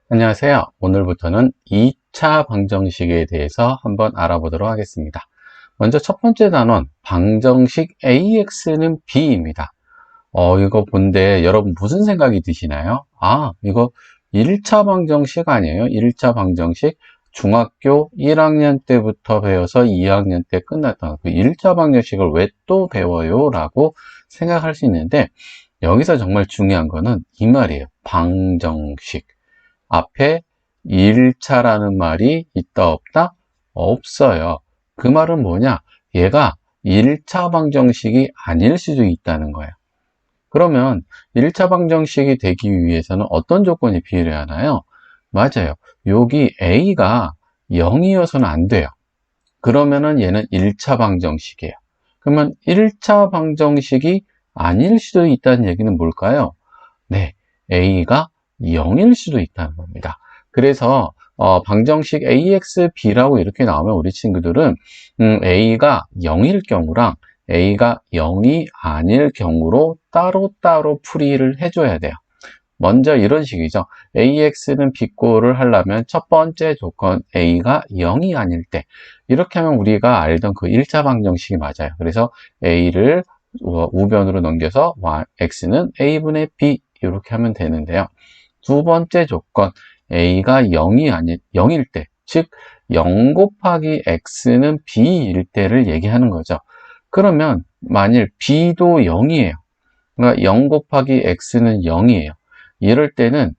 안녕하세요. 오늘부터는 2차 방정식에 대해서 한번 알아보도록 하겠습니다. 먼저 첫 번째 단원, 방정식 AX는 B입니다. 이거 본데 여러분 무슨 생각이 드시나요? 이거 1차 방정식 아니에요? 1차 방정식 중학교 1학년 때부터 배워서 2학년 때 끝났던 그 1차 방정식을 왜 또 배워요? 라고 생각할 수 있는데 여기서 정말 중요한 거는 이 말이에요. 방정식. 앞에 1차라는 말이 있다 없다? 없어요. 그 말은 뭐냐? 얘가 1차 방정식이 아닐 수도 있다는 거예요. 그러면 1차 방정식이 되기 위해서는 어떤 조건이 필요하나요? 맞아요. 여기 A가 0이어서는 안 돼요. 그러면은 얘는 1차 방정식이에요. 그러면 1차 방정식이 아닐 수도 있다는 얘기는 뭘까요? 네, A가 0일 수도 있다는 겁니다. 그래서 방정식 AXB라고 이렇게 나오면 우리 친구들은 A가 0일 경우랑 A가 0이 아닐 경우로 따로따로 풀이를 해줘야 돼요. 먼저 이런 식이죠. AX는 B꼴을 하려면 첫 번째 조건 A가 0이 아닐 때 이렇게 하면 우리가 알던 그 1차 방정식이 맞아요. 그래서 A를 우변으로 넘겨서 X는 A분의 B 이렇게 하면 되는데요. 두 번째 조건 A가 0일 때, 즉 0 곱하기 X는 B일 때를 얘기하는 거죠. 그러면 만일 B도 0이에요. 그러니까 0 곱하기 X는 0이에요. 이럴 때는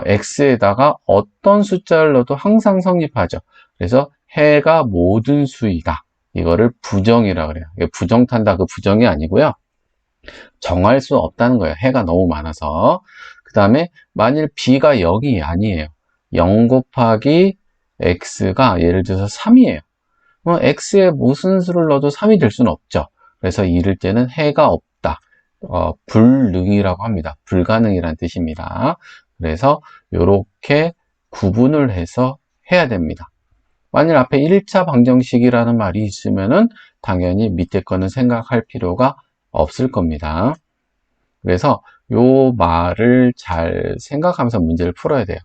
X에다가 어떤 숫자를 넣어도 항상 성립하죠. 그래서 해가 모든 수이다. 이거를 부정이라 그래요. 부정탄다 그 부정이 아니고요. 정할 수 없다는 거예요. 해가 너무 많아서. 그 다음에 만일 B가 0이 아니에요. 0 곱하기 X가 예를 들어서 3이에요. 그럼 X에 무슨 수를 넣어도 3이 될 수는 없죠. 그래서 이럴 때는 해가 없다. 불능이라고 합니다. 불가능이란 뜻입니다. 그래서 이렇게 구분을 해서 해야 됩니다. 만일 앞에 1차 방정식이라는 말이 있으면은 당연히 밑에 거는 생각할 필요가 없을 겁니다. 그래서 요 말을 잘 생각하면서 문제를 풀어야 돼요.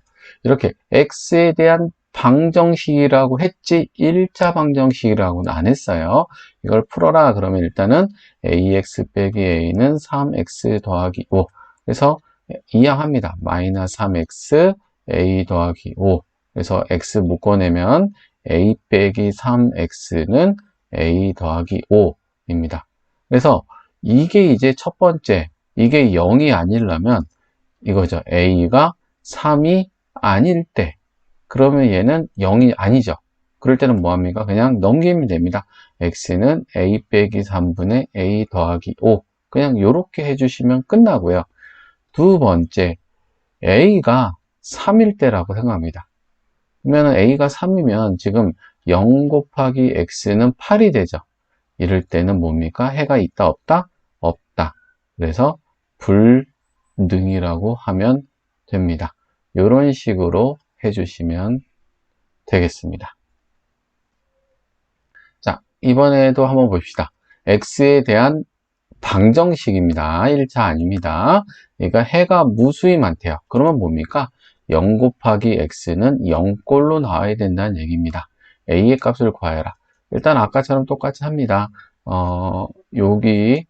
이렇게 x에 대한 방정식이라고 했지 1차 방정식이라고는 안 했어요. 이걸 풀어라 그러면 일단은 ax 빼기 a는 3x 더하기 5. 그래서 이항합니다. 마이너스 3x a 더하기 5. 그래서 x 묶어내면 a 빼기 3x는 a 더하기 5입니다. 그래서 이게 이제 첫 번째, 이게 0이 아니려면 이거죠. a가 3이 아닐 때 그러면 얘는 0이 아니죠. 그럴 때는 뭐합니까? 그냥 넘기면 됩니다. x는 a 빼기 3분의 a 더하기 5 그냥 이렇게 해주시면 끝나고요. 두 번째, a가 3일 때라고 생각합니다. 그러면 a가 3이면 지금 0 곱하기 x는 8이 되죠. 이럴 때는 뭡니까? 해가 있다 없다? 없다. 그래서 불능이라고 하면 됩니다. 이런 식으로 해주시면 되겠습니다. 자, 이번에도 한번 봅시다. x에 대한 방정식입니다. 1차 아닙니다. 그러니까 해가 무수히 많대요. 그러면 뭡니까? 0 곱하기 x는 0꼴로 나와야 된다는 얘기입니다. a의 값을 구하여라. 일단 아까처럼 똑같이 합니다. 여기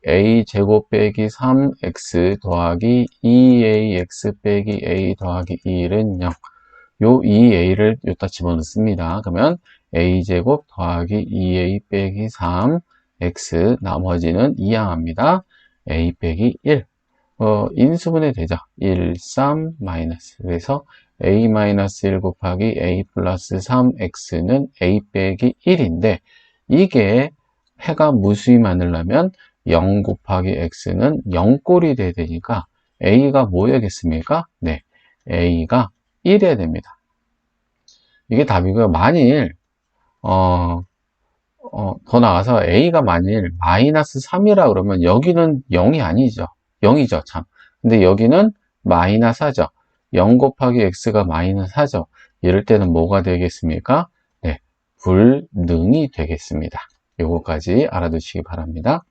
a제곱 빼기 3x 더하기 2ax 빼기 a 더하기 1은 0. 요 2a를 여기다 집어넣습니다. 그러면 a제곱 더하기 2a 빼기 3x 나머지는 이항합니다. a 빼기 1. 인수분해 되죠. 1, 3, 마이너스. 그래서 a-1 곱하기 a 플러스 3x는 a 빼기 1인데 이게 해가 무수히 많으려면 0 곱하기 x는 0꼴이 돼야 되니까 a가 뭐여야겠습니까? 네, a가 1이어야 됩니다. 이게 답이고요. 만일 더 나가서 a가 만일 마이너스 3이라 그러면 여기는 0이 아니죠. 0이죠, 참. 근데 여기는 마이너스 4죠. 0 곱하기 x가 마이너스 4죠. 이럴 때는 뭐가 되겠습니까? 네, 불능이 되겠습니다. 요거까지 알아두시기 바랍니다.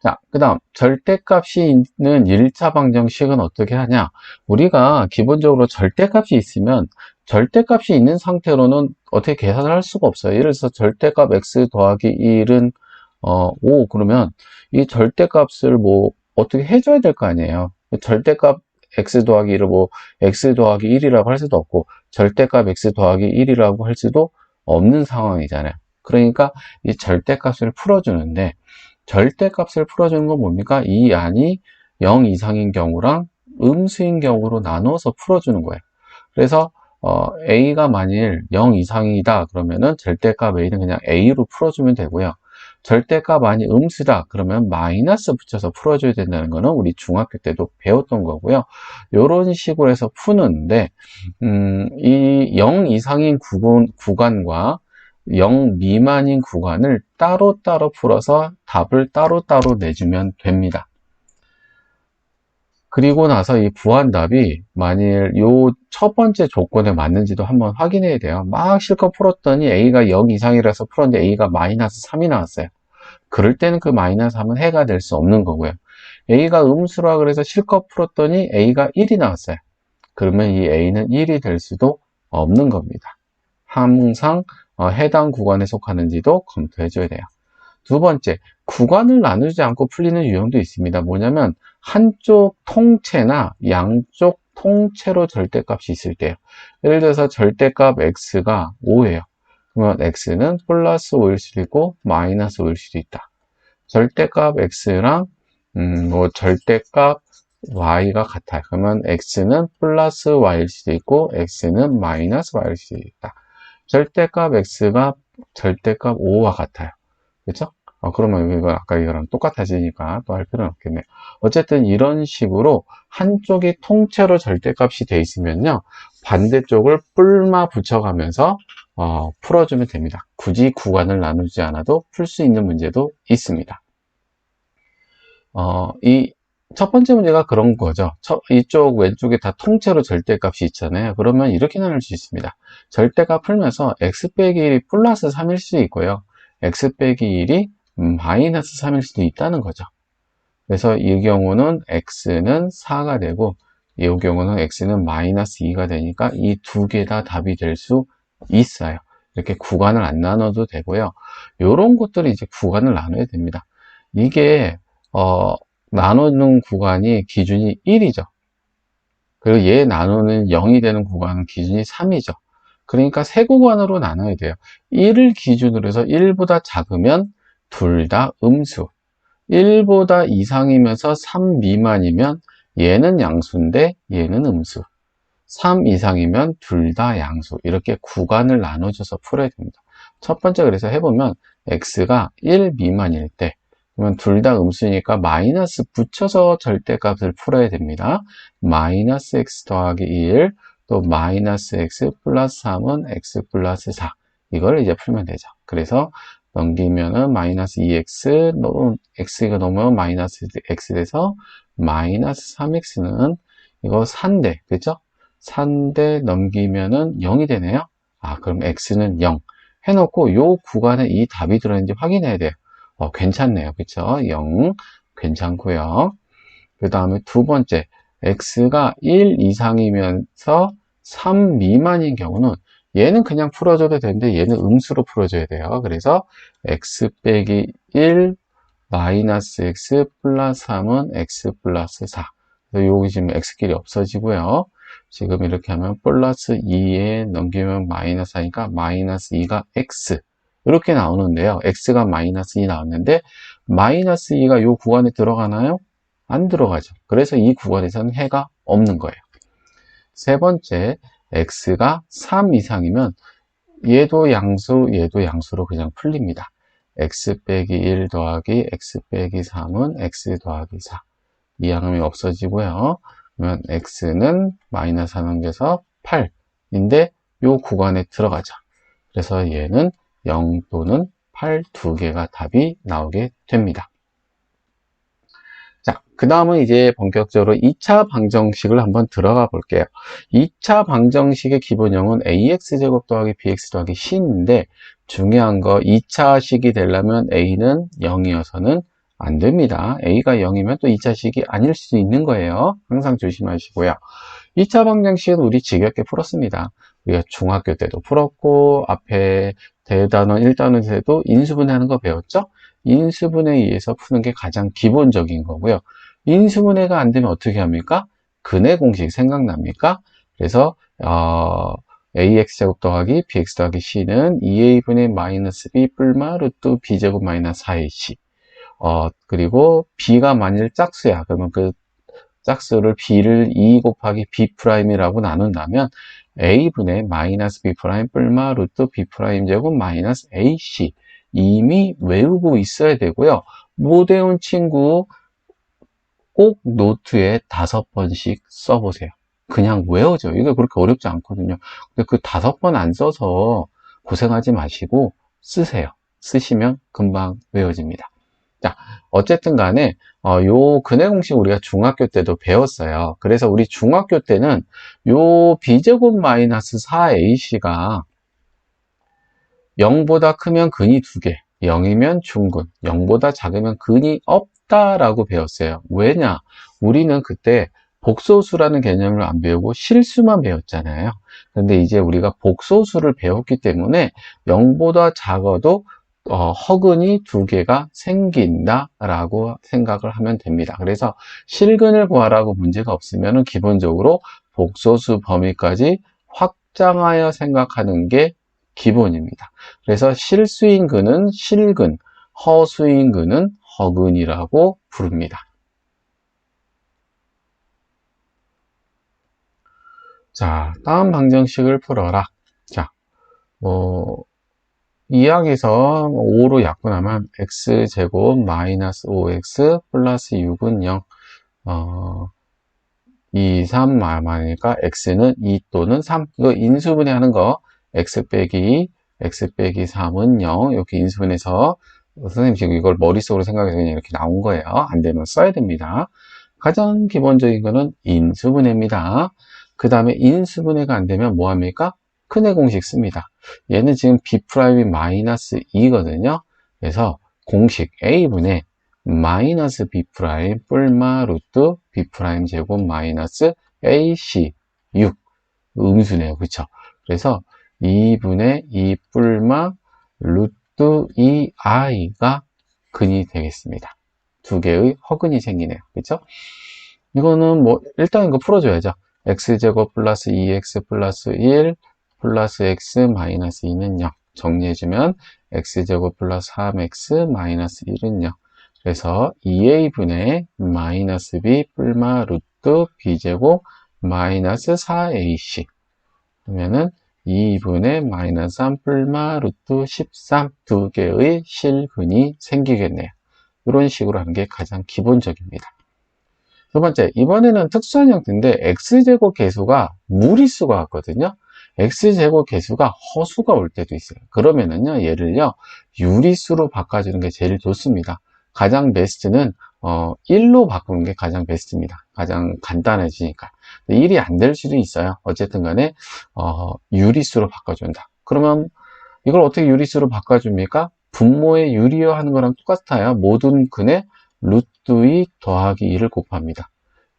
자, 그 다음 절대값이 있는 1차 방정식은 어떻게 하냐? 우리가 기본적으로 절대값이 있으면 절대값이 있는 상태로는 어떻게 계산을 할 수가 없어요. 예를 들어서 절대값 x 더하기 1은 5 그러면 이 절대값을 뭐 어떻게 해줘야 될 거 아니에요. 절대값 x 더하기 1을 뭐 x 더하기 1이라고 할 수도 없고 절대값 x 더하기 1이라고 할 수도 없는 상황이잖아요. 그러니까 이 절대값을 풀어주는데 절대값을 풀어주는 건 뭡니까? 이 안이 0 이상인 경우랑 음수인 경우로 나눠서 풀어주는 거예요. 그래서 a가 만일 0 이상이다 그러면은 절대값 a는 그냥 a로 풀어주면 되고요. 절대값 아니 음수다 그러면 마이너스 붙여서 풀어줘야 된다는 거는 우리 중학교 때도 배웠던 거고요. 이런 식으로 해서 푸는데 이 0 이상인 구간과 0 미만인 구간을 따로따로 풀어서 답을 따로따로 내주면 됩니다. 그리고 나서 이 부환답이 만일 요 첫 번째 조건에 맞는지도 한번 확인해야 돼요. 막 실컷 풀었더니 A가 0 이상이라서 풀었는데 A가 마이너스 3이 나왔어요. 그럴 때는 그 마이너스 3은 해가 될 수 없는 거고요. A가 음수라 그래서 실컷 풀었더니 A가 1이 나왔어요. 그러면 이 A는 1이 될 수도 없는 겁니다. 항상 해당 구간에 속하는지도 검토해 줘야 돼요. 두 번째, 구간을 나누지 않고 풀리는 유형도 있습니다. 뭐냐면 한쪽 통째나 양쪽 통째로 절대값이 있을 때요. 예를 들어서 절대값 x가 5예요. 그러면 x는 플러스 5일 수도 있고 마이너스 5일 수도 있다. 절대값 x랑 뭐 절대값 y가 같아요. 그러면 x는 플러스 y일 수도 있고 x는 마이너스 y일 수도 있다. 절대값 x가 절대값 5와 같아요. 그렇죠? 그러면 이건 아까 이거랑 똑같아지니까 또 할 필요는 없겠네요. 어쨌든 이런 식으로 한쪽이 통째로 절대값이 돼 있으면요. 반대쪽을 뿔마 붙여가면서 풀어주면 됩니다. 굳이 구간을 나누지 않아도 풀 수 있는 문제도 있습니다. 이 첫 번째 문제가 그런 거죠. 이쪽 왼쪽에 다 통째로 절대값이 있잖아요. 그러면 이렇게 나눌 수 있습니다. 절대값 풀면서 x 빼기 1이 플러스 3일 수도 있고요. x 빼기 1이 마이너스 3일 수도 있다는 거죠. 그래서 이 경우는 x는 4가 되고 이 경우는 x는 마이너스 2가 되니까 이 두 개 다 답이 될 수 있어요. 이렇게 구간을 안 나눠도 되고요. 이런 것들이 이제 구간을 나눠야 됩니다. 이게 나누는 구간이 기준이 1이죠. 그리고 얘 나누는 0이 되는 구간은 기준이 3이죠. 그러니까 세 구간으로 나눠야 돼요. 1을 기준으로 해서 1보다 작으면 둘 다 음수, 1보다 이상이면서 3 미만이면 얘는 양수인데 얘는 음수, 3 이상이면 둘 다 양수. 이렇게 구간을 나눠줘서 풀어야 됩니다. 첫 번째 그래서 해보면 x가 1 미만일 때 그러면 둘 다 음수니까 마이너스 붙여서 절대값을 풀어야 됩니다. 마이너스 x 더하기 1, 또 마이너스 x 플러스 3은 x 플러스 4. 이걸 이제 풀면 되죠. 그래서 넘기면은 마이너스 2x, x가 넘으면 마이너스 x 돼서 마이너스 3x는 이거 4인데, 그죠? 4인데 넘기면은 0이 되네요. 그럼 x는 0. 해놓고 요 구간에 이 답이 들어있는지 확인해야 돼요. 괜찮네요. 그쵸? 0. 괜찮고요. 그 다음에 두 번째, x가 1 이상이면서 3 미만인 경우는 얘는 그냥 풀어줘도 되는데 얘는 음수로 풀어줘야 돼요. 그래서 x 빼기 1 마이너스 x 플러스 3은 x 플러스 4. 그래서 여기 지금 x끼리 없어지고요. 지금 이렇게 하면 플러스 2에 넘기면 마이너스 하니까 마이너스 2가 x. 이렇게 나오는데요. x가 마이너스 2 나왔는데 마이너스 2가 이 구간에 들어가나요? 안 들어가죠. 그래서 이 구간에서는 해가 없는 거예요. 세 번째, x가 3 이상이면 얘도 양수, 얘도 양수로 그냥 풀립니다. x 빼기 1 더하기 x 빼기 3은 x 더하기 4. 이 양음이 없어지고요. 그러면 x는 마이너스 4 넘겨서 8인데 이 구간에 들어가죠. 그래서 얘는 0 또는 8 두 개가 답이 나오게 됩니다. 자, 그 다음은 이제 본격적으로 2차 방정식을 한번 들어가 볼게요. 2차 방정식의 기본형은 ax제곱 더하기 bx 더하기 c인데 중요한 거 2차식이 되려면 a는 0이어서는 안 됩니다. A가 0이면 또 2차식이 아닐 수도 있는 거예요. 항상 조심하시고요. 2차 방정식은 우리 지겹게 풀었습니다. 우리가 중학교 때도 풀었고 앞에 대단원 1단원에도 인수분해하는 거 배웠죠? 인수분해에 의해서 푸는 게 가장 기본적인 거고요. 인수분해가 안 되면 어떻게 합니까? 근해 공식 생각납니까? 그래서 ax제곱 더하기 bx 더하기 c는 2a분의 마이너스 b 뿔마 루트 b제곱 마이너스 4ac. 그리고 b가 만일 짝수야. 그러면 그 짝수를 b를 2 곱하기 b'이라고 나눈다면 a분의 마이너스 b' 뿔마 루트 b' 제곱 마이너스 ac. 이미 외우고 있어야 되고요. 못 외운 친구 꼭 노트에 5번씩 써보세요. 그냥 외워져. 이거 그렇게 어렵지 않거든요. 근데 그 5번 안 써서 고생하지 마시고 쓰세요. 쓰시면 금방 외워집니다. 자, 어쨌든 간에 요 근해 공식 우리가 중학교 때도 배웠어요. 그래서 우리 중학교 때는 요 b제곱 마이너스 4ac가 0보다 크면 근이 2개, 0이면 중근, 0보다 작으면 근이 없다라고 배웠어요. 왜냐? 우리는 그때 복소수라는 개념을 안 배우고 실수만 배웠잖아요. 근데 이제 우리가 복소수를 배웠기 때문에 0보다 작아도 허근이 2개가 생긴다라고 생각을 하면 됩니다. 그래서 실근을 구하라고 문제가 없으면 기본적으로 복소수 범위까지 확장하여 생각하는 게 기본입니다. 그래서 실수인 근은 실근, 허수인 근은 허근이라고 부릅니다. 자, 다음 방정식을 풀어라. 자, 2항에서 5로 약분하면 x제곱 마이너스 5x 플러스 6은 0. 2, 3 말하니까 x는 2 또는 3. 이거 인수분해 하는 거 x 빼기 3은 0. 이렇게 인수분해서 선생님 지금 이걸 머릿속으로 생각해서 그냥 이렇게 나온 거예요. 안 되면 써야 됩니다. 가장 기본적인 거는 인수분해입니다. 그 다음에 인수분해가 안 되면 뭐 합니까? 큰의 공식 씁니다. 얘는 지금 b'이 마이너스 2거든요. 그래서 공식 a분의 마이너스 b' 뿔마 루트 b' 제곱 마이너스 ac 6 음수네요. 그쵸? 그래서 2분의 2 뿔마 루트 2i가 근이 되겠습니다. 두 개의 허근이 생기네요. 그쵸? 이거는 뭐 일단 이거 풀어줘야죠. x제곱 플러스 2x 플러스 1 플러스 x 마이너스 2는 0. 정리해주면 x제곱 플러스 3x 마이너스 1은 0. 그래서 2a분의 마이너스 b 뿔마 루트 b제곱 마이너스 4ac. 그러면은 2분의 마이너스 3 뿔마 루트 13 두 개의 실근이 생기겠네요. 이런 식으로 하는 게 가장 기본적입니다. 두 번째, 이번에는 특수한 형태인데 x제곱 계수가 무리수가 왔거든요. x제곱 계수가 허수가 올 때도 있어요. 그러면은요, 얘를요, 유리수로 바꿔주는 게 제일 좋습니다. 가장 베스트는 1로 바꾸는 게 가장 베스트입니다. 가장 간단해지니까. 1이 안 될 수도 있어요. 어쨌든 간에 유리수로 바꿔준다. 그러면 이걸 어떻게 유리수로 바꿔줍니까? 분모의 유리화 하는 거랑 똑같아요. 모든 근에 루트 2 더하기 2를 곱합니다.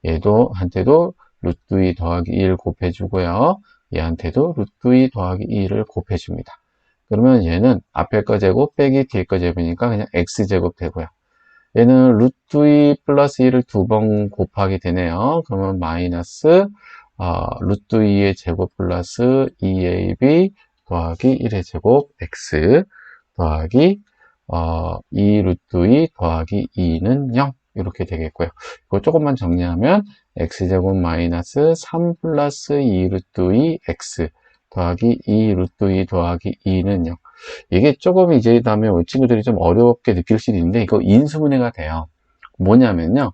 얘도 한테도 루트 2 더하기 2를 곱해주고요. 얘한테도 루트 2 더하기 2를 곱해줍니다. 그러면 얘는 앞에 거 제곱 빼기 뒤에 거 제곱이니까 그냥 x제곱 되고요. 얘는 루트 2 플러스 1을 2번 곱하게 되네요. 그러면 마이너스 루트 2의 제곱 플러스 2ab 더하기 1의 제곱 x 더하기 2 루트 2 더하기 2는 0 이렇게 되겠고요. 이거 조금만 정리하면 x제곱 마이너스 3 플러스 2 루트 2 x 더하기 2 루트 2 더하기 2는 0. 이게 조금 이제 다음에 친구들이 좀 어렵게 느낄 수도 있는데 이거 인수분해가 돼요. 뭐냐면요.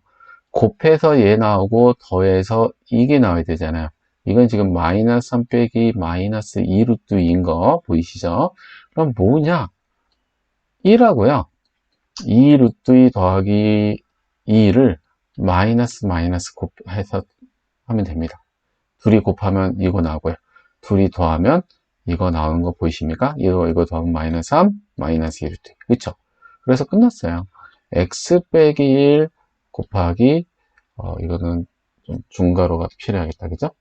곱해서 얘 나오고 더해서 이게 나와야 되잖아요. 이건 지금 마이너스 3 빼기 마이너스 2 루트 2인 거 보이시죠? 그럼 뭐냐? 1하고요. 2 루트 2 더하기 2를 마이너스 곱해서 하면 됩니다. 둘이 곱하면 이거 나오고요. 둘이 더하면 이거 나오는 거 보이십니까? 이거 더하면 마이너스 3, 마이너스 2 루트 2. 그쵸? 그래서 끝났어요. x 빼기 1 곱하기 이거는 좀 중괄호가 필요하겠다. 그죠?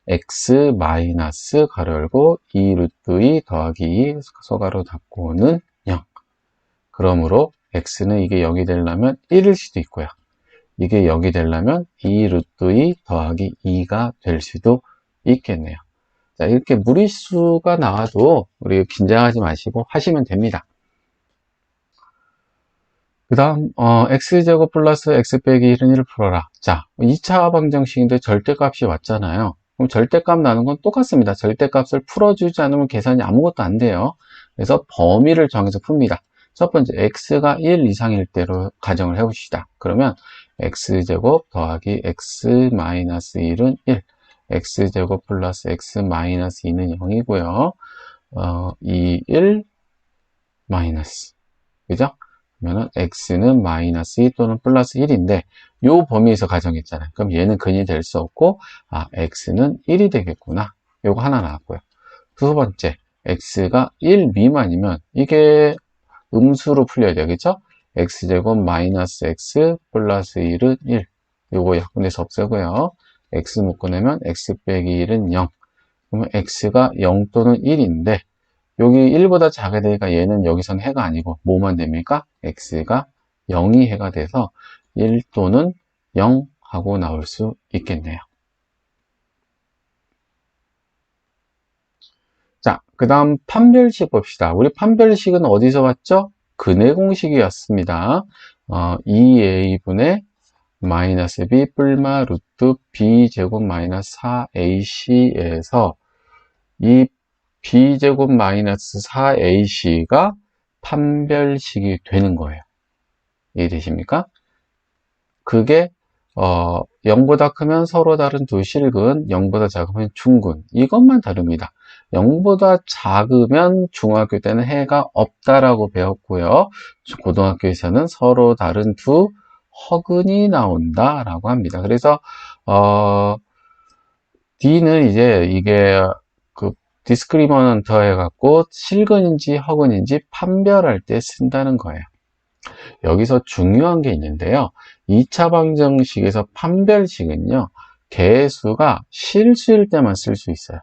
x 마이너스 가로 열고 2 루트 2 더하기 2 소가로 닫고는 0. 그러므로 x는 이게 0이 되려면 1일 수도 있고요. 이게 0이 되려면 2 루트 2 더하기 2가 될 수도 있겠네요. 자, 이렇게 무리수가 나와도 우리 긴장하지 마시고 하시면 됩니다. 그 다음 x제곱 플러스 x 빼기 1은 1을 풀어라. 자, 2차 방정식인데 절대값이 왔잖아요. 그럼 절대값 나는 건 똑같습니다. 절대값을 풀어주지 않으면 계산이 아무것도 안 돼요. 그래서 범위를 정해서 풉니다. 첫 번째, x가 1 이상일 때로 가정을 해봅시다. 그러면 x제곱 더하기 x 마이너스 1은 1, x제곱 플러스 x 마이너스 2는 0이고요. 2, 1, 마이너스. 그죠? 그러면은 x는 마이너스 2 또는 플러스 1인데 요 범위에서 가정했잖아요. 그럼 얘는 근이 될 수 없고 x는 1이 되겠구나. 요거 하나 나왔고요. 두 번째, x가 1 미만이면 이게 음수로 풀려야 되겠죠? x제곱 마이너스 x 플러스 1은 1. 요거 약분해서 없애고요. x 묶어내면 x 빼기 1은 0. 그러면 x가 0 또는 1인데 여기 1보다 작게 되니까 얘는 여기선 해가 아니고 뭐만 됩니까? x가 0이 해가 돼서 1 또는 0 하고 나올 수 있겠네요. 자, 그 다음 판별식 봅시다. 우리 판별식은 어디서 봤죠? 근해 공식이었습니다. 2a분의 마이너스 b 뿔마 루트 b 제곱 마이너스 4ac에서 이 b제곱 마이너스 4ac가 판별식이 되는 거예요. 이해되십니까? 그게 0보다 크면 서로 다른 두 실근, 0보다 작으면 중근. 이것만 다릅니다. 0보다 작으면 중학교 때는 해가 없다라고 배웠고요. 고등학교에서는 서로 다른 두 허근이 나온다라고 합니다. 그래서 D는 이제 이게 그 디스크리미넌트 해갖고 실근인지 허근인지 판별할 때 쓴다는 거예요. 여기서 중요한 게 있는데요. 2차 방정식에서 판별식은요, 개수가 실수일 때만 쓸 수 있어요.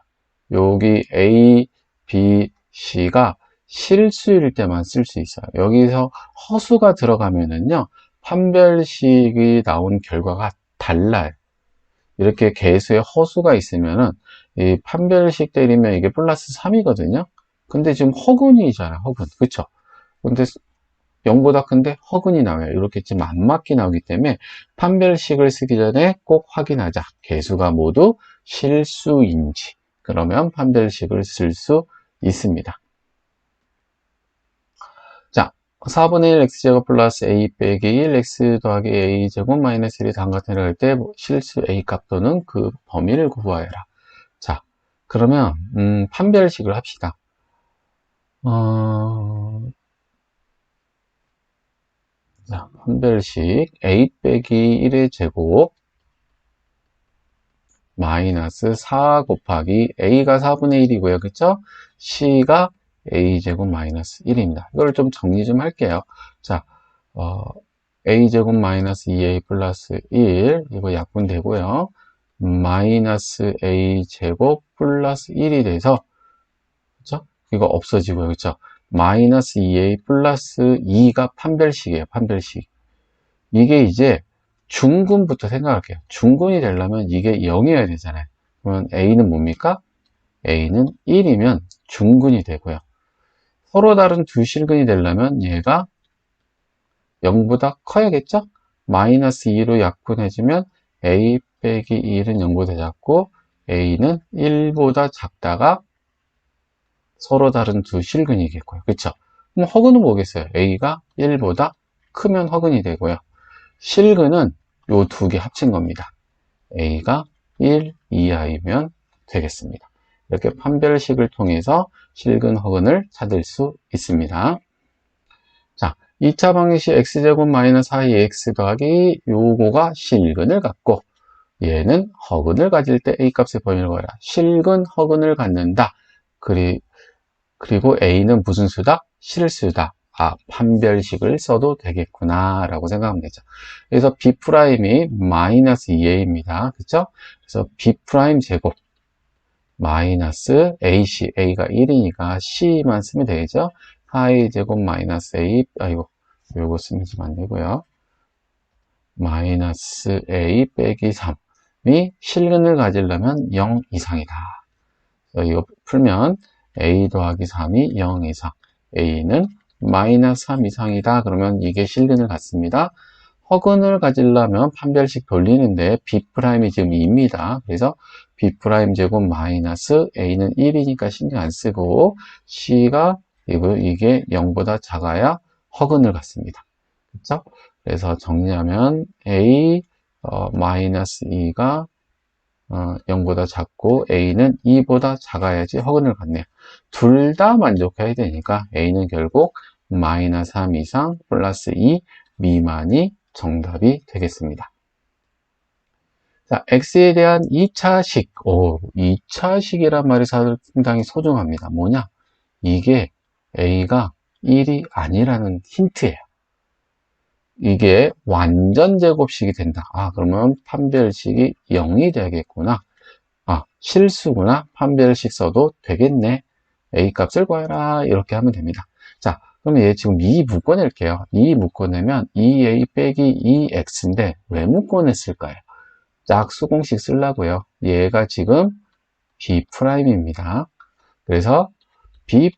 여기 A, B, C가 실수일 때만 쓸 수 있어요. 여기서 허수가 들어가면은요, 판별식이 나온 결과가 달라요. 이렇게 개수에 허수가 있으면은 이 판별식 때리면 이게 플러스 3이거든요. 근데 지금 허근이잖아요. 허근. 그쵸? 근데 0보다 큰데 허근이 나와요. 이렇게 지금 안 맞게 나오기 때문에 판별식을 쓰기 전에 꼭 확인하자. 개수가 모두 실수인지. 그러면 판별식을 쓸 수 있습니다. 자, 4분의 1 x제곱 플러스 a 빼기 1 x 더하기 a제곱 마이너스 1이 다음과 같은 할 때 실수 a 값 또는 그 범위를 구하여라. 자, 그러면 판별식을 합시다. 자, 판별식 a 빼기 1의 제곱 마이너스 4 곱하기 a가 4분의 1이고요. 그쵸? c가 a제곱 마이너스 1입니다. 이걸 좀 정리 좀 할게요. 자, a제곱 마이너스 2a 플러스 1 이거 약분되고요. 마이너스 a제곱 플러스 1이 돼서 그쵸? 이거 없어지고요. 그쵸? 마이너스 2a 플러스 2가 판별식이에요. 판별식. 이게 이제 중근부터 생각할게요. 중근이 되려면 이게 0이어야 되잖아요. 그러면 a는 뭡니까? a는 1이면 중근이 되고요. 서로 다른 두 실근이 되려면 얘가 0보다 커야겠죠? 마이너스 2로 약분해주면 a 빼기 1은 0보다 작고 a는 1보다 작다가 서로 다른 두 실근이겠고요. 그쵸? 그럼 허근은 뭐겠어요? a가 1보다 크면 허근이 되고요. 실근은 요 두 개 합친 겁니다. a가 1 이하이면 되겠습니다. 이렇게 판별식을 통해서 실근 허근을 찾을 수 있습니다. 자, 2차 방정식 x제곱 마이너스 4x 더하기 요거가 실근을 갖고 얘는 허근을 가질 때 a 값의 범위를 구하라. 실근 허근을 갖는다. 그리고 a는 무슨 수다? 실수다. 판별식을 써도 되겠구나 라고 생각하면 되죠. 그래서 B'이 마이너스 2A입니다. 그쵸? 그래서 B' 제곱 마이너스 AC, A가 1이니까 C만 쓰면 되겠죠? 4A 제곱 마이너스 A, 요거 쓰면 안 되고요. 마이너스 A 빼기 3이 실근을 가지려면 0 이상이다. 이거 풀면 A 더하기 3이 0 이상, A는 마이너스 3 이상이다. 그러면 이게 실근을 갖습니다. 허근을 가지려면 판별식 돌리는데 B'이 지금 2입니다. 그래서 B' 제곱 마이너스 A는 1이니까 신경 안 쓰고 C가 이게 0보다 작아야 허근을 갖습니다. 그렇죠? 그래서 정리하면 A 마이너스 2가 0보다 작고 A는 2보다 작아야지 허근을 갖네요. 둘 다 만족해야 되니까 A는 결국 마이너스 3 이상 플러스 2 미만이 정답이 되겠습니다. 자, X에 대한 2차식. 2차식이란 말이 상당히 소중합니다. 뭐냐? 이게 A가 1이 아니라는 힌트예요. 이게 완전 제곱식이 된다. 그러면 판별식이 0이 되겠구나. 실수구나. 판별식 써도 되겠네. A 값을 구해라. 이렇게 하면 됩니다. 자, 그러면 얘 지금 2 묶어낼게요. 2 묶어내면 2A 빼기 2X인데 왜 묶어냈을까요? 짝수공식 쓰려고요. 얘가 지금 B'입니다. 그래서 B'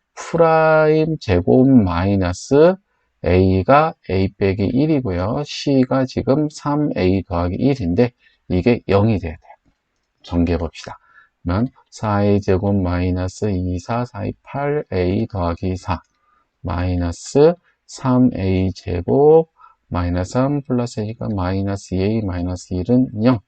제곱 마이너스 A가 A 빼기 1이고요. C가 지금 3A 더하기 1인데 이게 0이 돼야 돼요. 전개해 봅시다. 그러면 4A 제곱 마이너스 2, 4, 4, 2, 8A 더하기 4 마이너스 3A 제곱 마이너스 3 플러스 A가 마이너스 2A 마이너스 1은 0.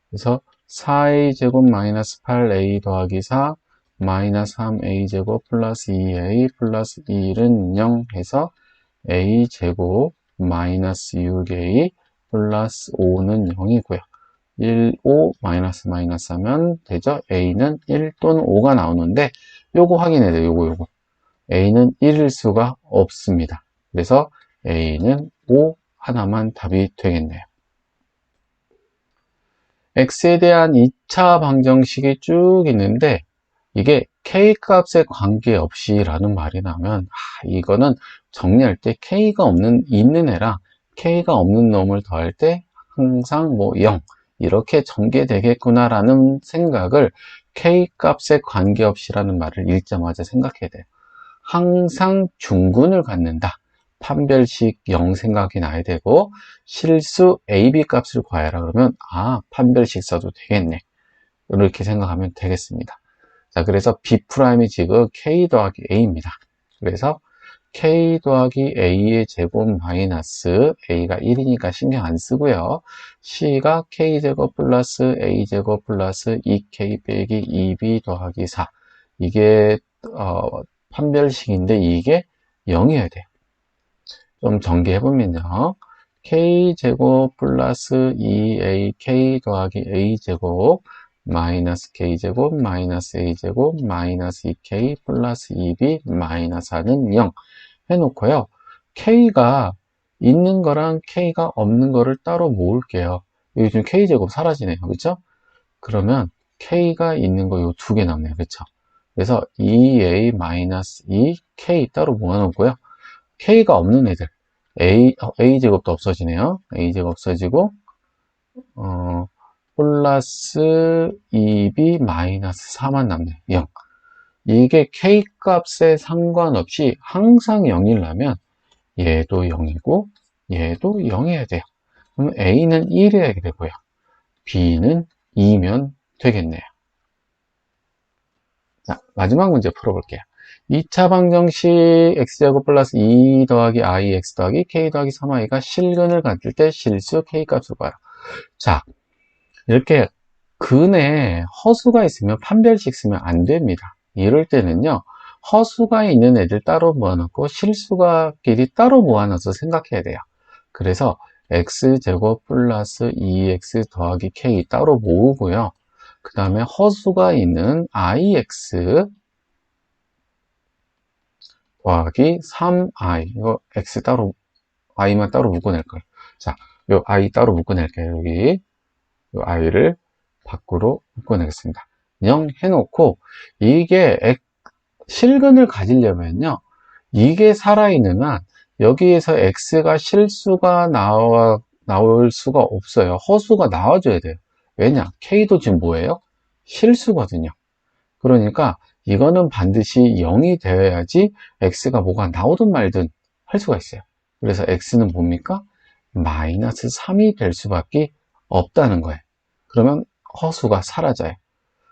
그래서 4A 제곱 마이너스 8A 더하기 4 마이너스 3A 제곱 플러스 2A 플러스 1은 0 해서 A 제곱 마이너스 6A 플러스 5는 0이고요. 1, 5 마이너스 하면 되죠. A는 1 또는 5가 나오는데 요거 확인해야 돼요. 요거. A는 1일 수가 없습니다. 그래서 A는 5 하나만 답이 되겠네요. X에 대한 2차 방정식이 쭉 있는데 이게 K값에 관계없이 라는 말이 나면 이거는 정리할 때 K가 있는 애랑 K가 없는 놈을 더할 때 항상 0 이렇게 전개되겠구나 라는 생각을 K값에 관계없이 라는 말을 읽자마자 생각해야 돼요. 항상 중근을 갖는다. 판별식 0 생각이 나야 되고 실수 AB 값을 구하라 그러면 판별식 써도 되겠네. 이렇게 생각하면 되겠습니다. 자, 그래서 B'이 지금 K 더하기 A입니다. 그래서 K 더하기 A의 제곱 마이너스 A가 1이니까 신경 안 쓰고요. C가 K제곱 플러스 A제곱 플러스 2K 빼기 2B 더하기 4 이게 판별식인데 이게 0이어야 돼요. 좀 전개해보면요. K제곱 플러스 2AK 더하기 A제곱 마이너스 K제곱 마이너스 A제곱 마이너스 2K 플러스 2B 마이너스 4는 0 해놓고요. K가 있는 거랑 K가 없는 거를 따로 모을게요. 여기 지금 K제곱 사라지네요. 그렇죠? 그러면 K가 있는 거 요 두 개 남네요. 그렇죠? 그래서 2A 마이너스 2K 따로 모아놓고요. K가 없는 애들 A제곱도 없어지네요. A제곱 없어지고 플러스 2B 마이너스 4만 남네요. 0. 이게 K값에 상관없이 항상 0이라면 얘도 0이고 얘도 0이어야 돼요. 그럼 A는 1이어야 되고요. B는 2면 되겠네요. 자, 마지막 문제 풀어볼게요. 2차 방정식 x제곱 플러스 2 더하기 i x 더하기 k 더하기 3i가 실근을 갖을 때 실수 k값을 구하라. 자, 이렇게 근에 허수가 있으면 판별식 쓰면 안 됩니다. 이럴 때는요, 허수가 있는 애들 따로 모아놓고 실수가끼리 따로 모아놔서 생각해야 돼요. 그래서 x제곱 플러스 2x 더하기 k 따로 모으고요. 그 다음에 허수가 있는 ix 더하기 3i. 이거 x 따로, i만 따로 묶어낼 거예요. 자, 요 i 따로 묶어낼게요. 여기. 요 i를 밖으로 묶어내겠습니다. 0 해놓고, 이게 실근을 가지려면요. 이게 살아있는 한, 여기에서 x가 실수가 나올 수가 없어요. 허수가 나와줘야 돼요. 왜냐? k도 지금 뭐예요? 실수거든요. 그러니까 이거는 반드시 0이 되어야지 x가 뭐가 나오든 말든 할 수가 있어요. 그래서 x는 뭡니까? 마이너스 3이 될 수밖에 없다는 거예요. 그러면 허수가 사라져요.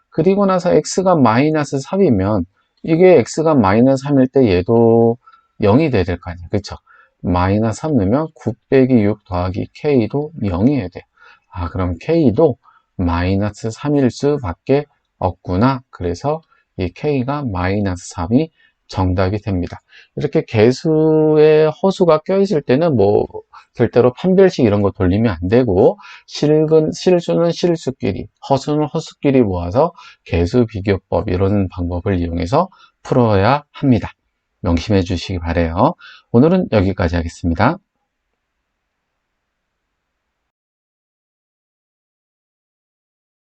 그리고 나서 x가 마이너스 3이면 이게 x가 마이너스 3일 때 얘도 0이 돼야 될 거 아니에요. 그쵸? 마이너스 3 넣으면 9 빼기 6 더하기 k도 0이어야 돼요. 아, 그럼 k도 마이너스 3일 수밖에 없구나. 그래서 이 k가 마이너스 3이 정답이 됩니다. 이렇게 개수에 허수가 껴있을 때는 뭐 절대로 판별식 이런 거 돌리면 안 되고, 실수는 실수끼리, 허수는 허수끼리 모아서 개수 비교법 이런 방법을 이용해서 풀어야 합니다. 명심해 주시기 바래요. 오늘은 여기까지 하겠습니다.